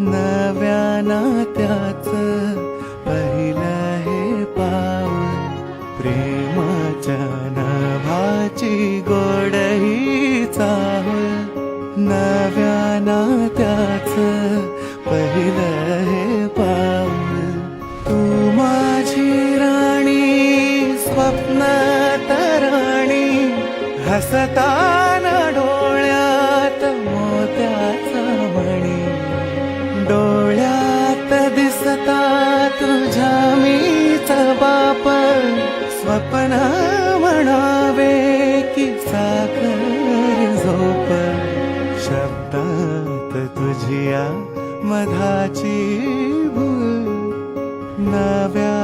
नव्या नात्याचं पहिलं हे पाऊल, प्रेमाच्या नभाची गोडही चाहुल. नव्या नात्याचं पहिलं हे पाऊल, तू माझी राणी स्वप्नात राणी, हसताना डोळ्यात मोत्याचा मणी. डोळ्यात दिसता तुझ्या मीच बाप, स्वप्न म्हणावे की साखर झोप. शब्दात तुझिया मधाची भूल, नव्या